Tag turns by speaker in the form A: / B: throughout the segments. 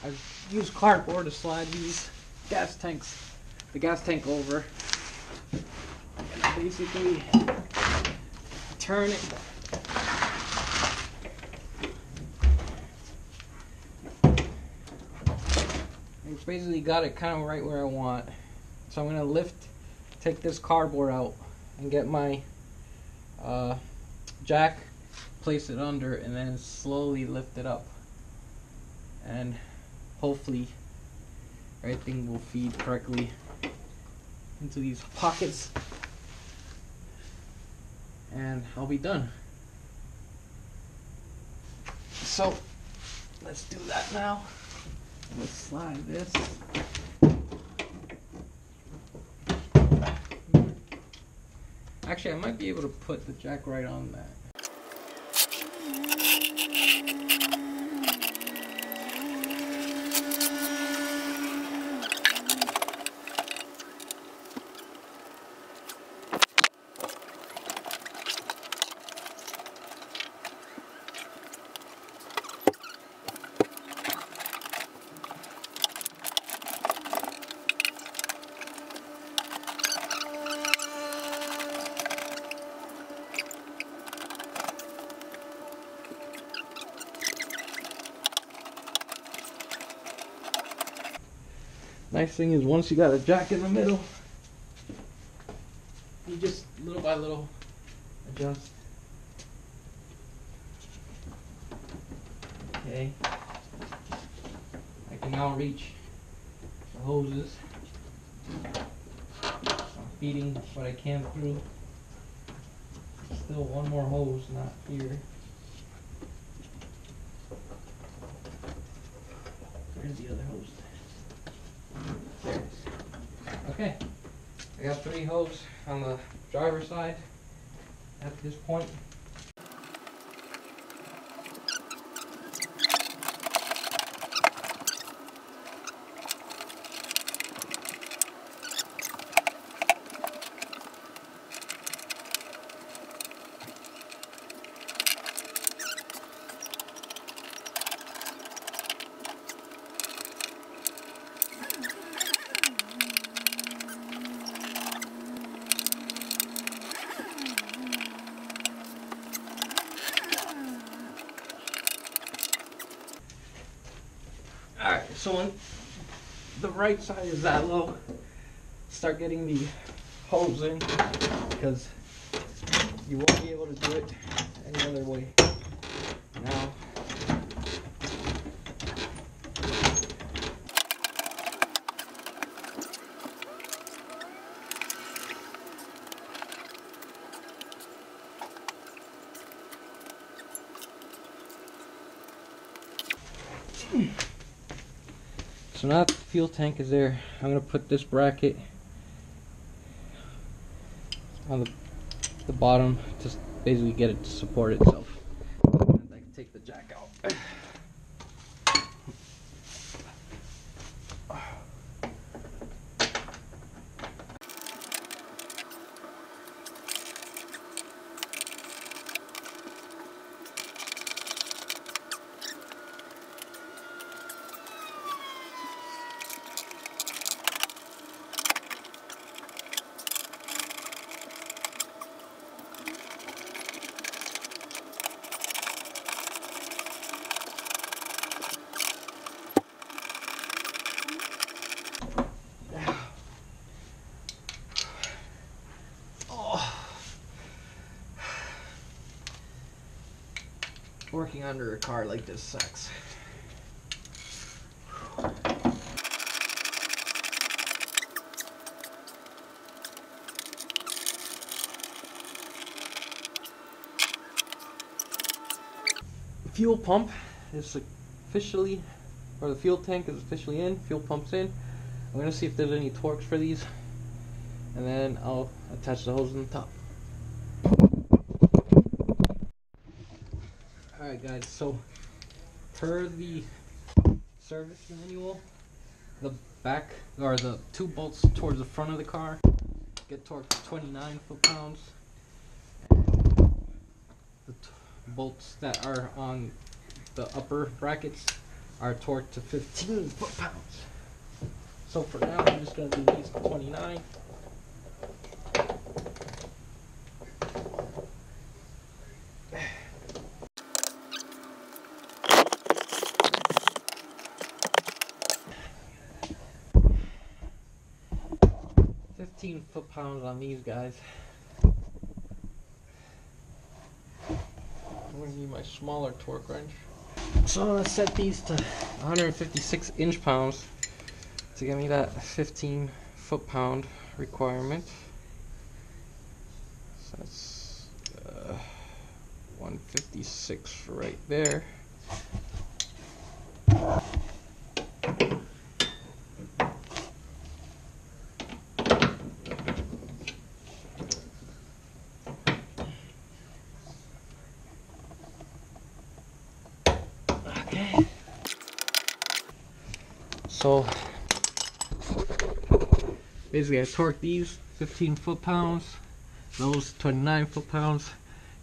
A: I've used cardboard to slide these gas tanks, the gas tank over, and I basically turn it. I've basically got it kind of right where I want. So I'm gonna take this cardboard out and get my jack, place it under, and then slowly lift it up. And hopefully everything will feed correctly into these pockets, and I'll be done. So let's do that now. Let's slide this. Actually, I might be able to put the jack right on that. Nice thing is, once you got a jack in the middle, you just little by little adjust. Okay, I can now reach the hoses. I'm feeding what I can through. Still one more hose, not here. Where's the other hose? There it is. Okay, I got 3 hoses on the driver's side at this point. Alright, so when the right side is that low, start getting the hose in, because you won't be able to do it any other way. Now, so now that the fuel tank is there, I'm going to put this bracket on the bottom to basically get it to support itself. And I can take the jack out. Working under a car like this sucks. Fuel pump is officially, or the fuel tank is officially in, fuel pump's in. I'm gonna see if there's any torques for these, and then I'll attach the hose on the top. Alright guys, so per the service manual, the back, or the 2 bolts towards the front of the car get torqued to 29 foot-pounds, and the bolts that are on the upper brackets are torqued to 15 foot-pounds. So for now, I'm just going to do these 29. Foot-pounds on these guys. I'm going to need my smaller torque wrench. So I'm going to set these to 156 inch-pounds to give me that 15 foot-pound requirement. So that's 156 right there. So basically I torqued these 15 foot-pounds, those 29 foot-pounds,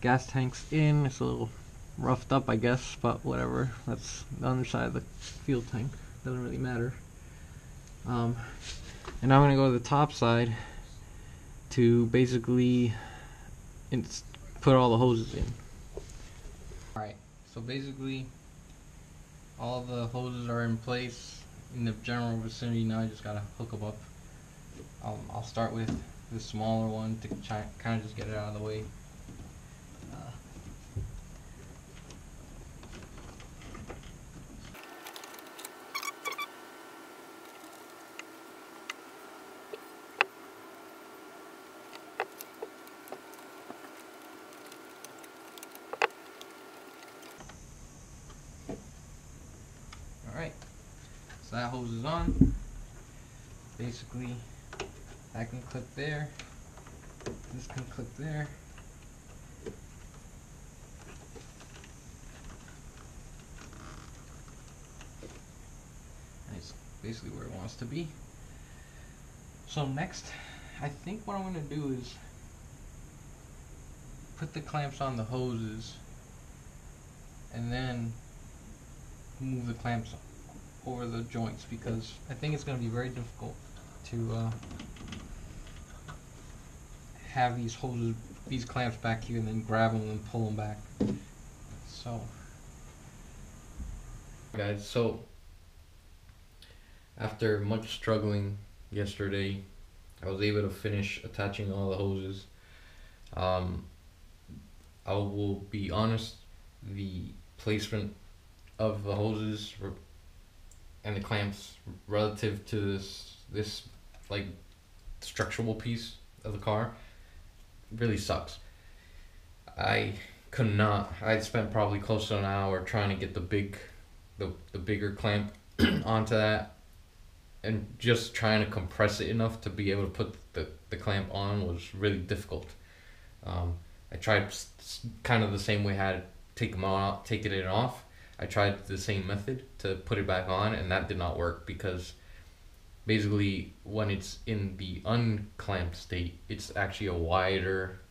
A: gas tanks in. It's a little roughed up, I guess, but whatever. That's the underside of the fuel tank. Doesn't really matter. And now I'm going to go to the top side to basically put all the hoses in. Alright, so basically all the hoses are in place in the general vicinity. Now I just gotta hook them up. I'll start with the smaller one to kind of just get it out of the way. Alright, so that hose is on. Basically, that can clip there, this can clip there. That's basically where it wants to be. So next, I think what I'm going to do is put the clamps on the hoses and then move the clamps over the joints, because I think it's going to be very difficult to have these hoses, these clamps back here, and then grab them and pull them back. So guys, so after much struggling yesterday, I was able to finish attaching all the hoses. I will be honest, the placement of the hoses and the clamps relative to this like structural piece of the car really sucks. I spent probably close to an hour trying to get the bigger clamp onto that, and just trying to compress it enough to be able to put the clamp on was really difficult. I tried kind of the same way I had to take it off. I tried the same method to put it back on, and that did not work, because basically when it's in the unclamped state, it's actually a wider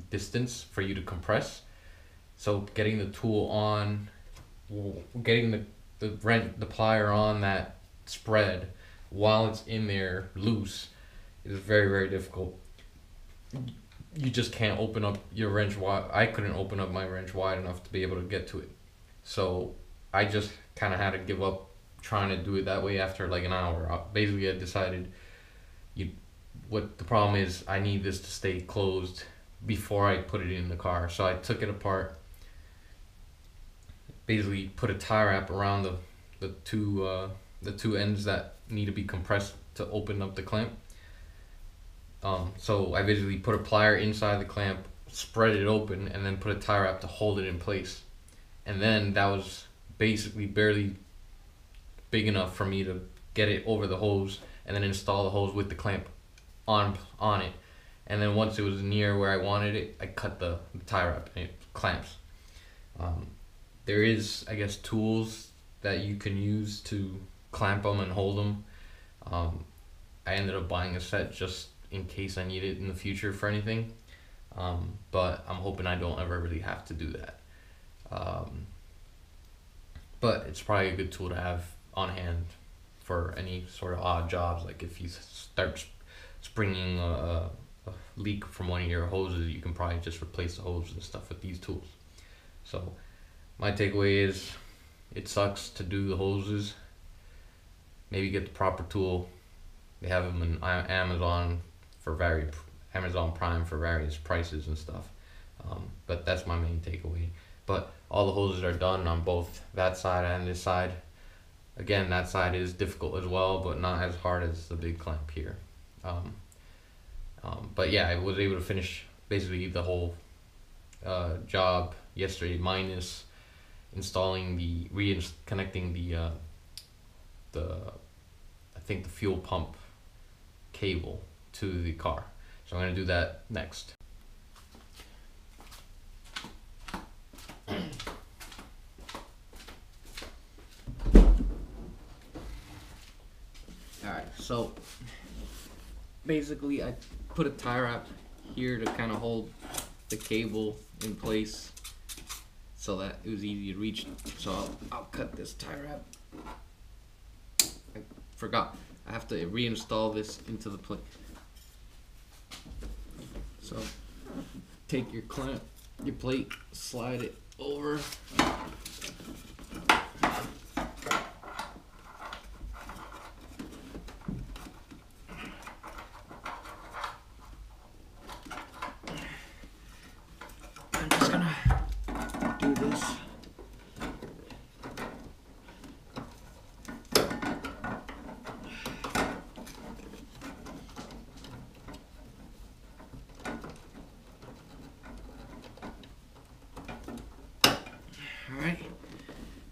A: distance for you to compress. So getting the tool on, getting the plier on that spread while it's in there loose is very, very difficult. You just can't open up your wrench wide. I couldn't open up my wrench wide enough to be able to get to it. So I just kind of had to give up trying to do it that way after like an hour. Basically, I decided what the problem is, I need this to stay closed before I put it in the car. So I took it apart, basically put a tie wrap around the two ends that need to be compressed to open up the clamp. So I basically put a plier inside the clamp, spread it open, and then put a tie wrap to hold it in place. And then that was basically barely big enough for me to get it over the hose and then install the hose with the clamp on it. And then once it was near where I wanted it, I cut the tie wrap and it clamps. There is, I guess, tools that you can use to clamp them and hold them. I ended up buying a set just in case I need it in the future for anything. But I'm hoping I don't ever really have to do that.
B: but it's probably a good tool to have on hand for any sort of odd jobs. Like if you start springing a leak from one of your hoses, you can probably just replace the hose and stuff with these tools. So my takeaway is, it sucks to do the hoses. Maybe get the proper tool. They have them in Amazon Amazon Prime for various prices and stuff. But that's my main takeaway. But all the hoses are done on both that side and this side. Again, that side is difficult as well, but not as hard as the big clamp here. But yeah, I was able to finish basically the whole job yesterday, minus installing connecting the I think the fuel pump cable to the car. So I'm gonna do that next. Alright, so basically I put a tie wrap here to kind of hold the cable in place so that it was easy to reach. So I'll cut this tie wrap. I forgot, I have to reinstall this into the plate. So take your clamp, your plate, slide it over. I'm just gonna do this. Alright,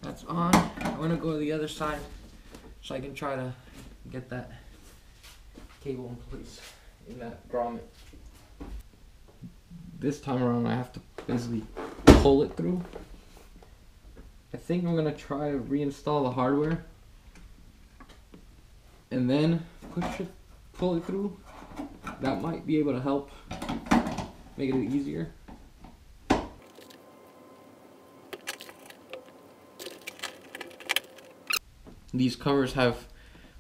B: that's on. I'm gonna go to the other side so I can try to get that cable in place in that grommet. This time around I have to basically pull it through. I think I'm gonna try to reinstall the hardware and then pull it through. That might be able to help make it easier. These covers have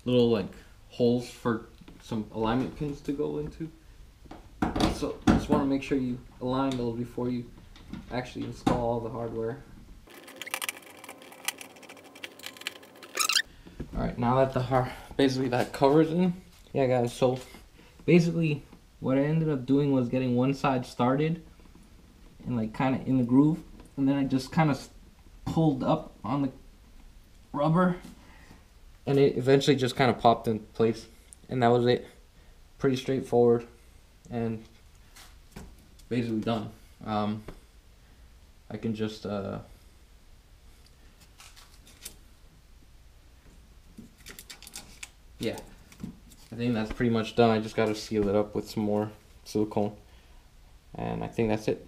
B: little like holes for some alignment pins to go into. So just want to make sure you align those before you actually install all the hardware. Alright, now that basically that cover's in. Yeah guys, so basically what I ended up doing was getting one side started and like kind of in the groove, and then I just kind of pulled up on the rubber and it eventually just kind of popped in place, and that was it. Pretty straightforward and basically done. I can just yeah, I think that's pretty much done. I just got to seal it up with some more silicone, and I think that's it.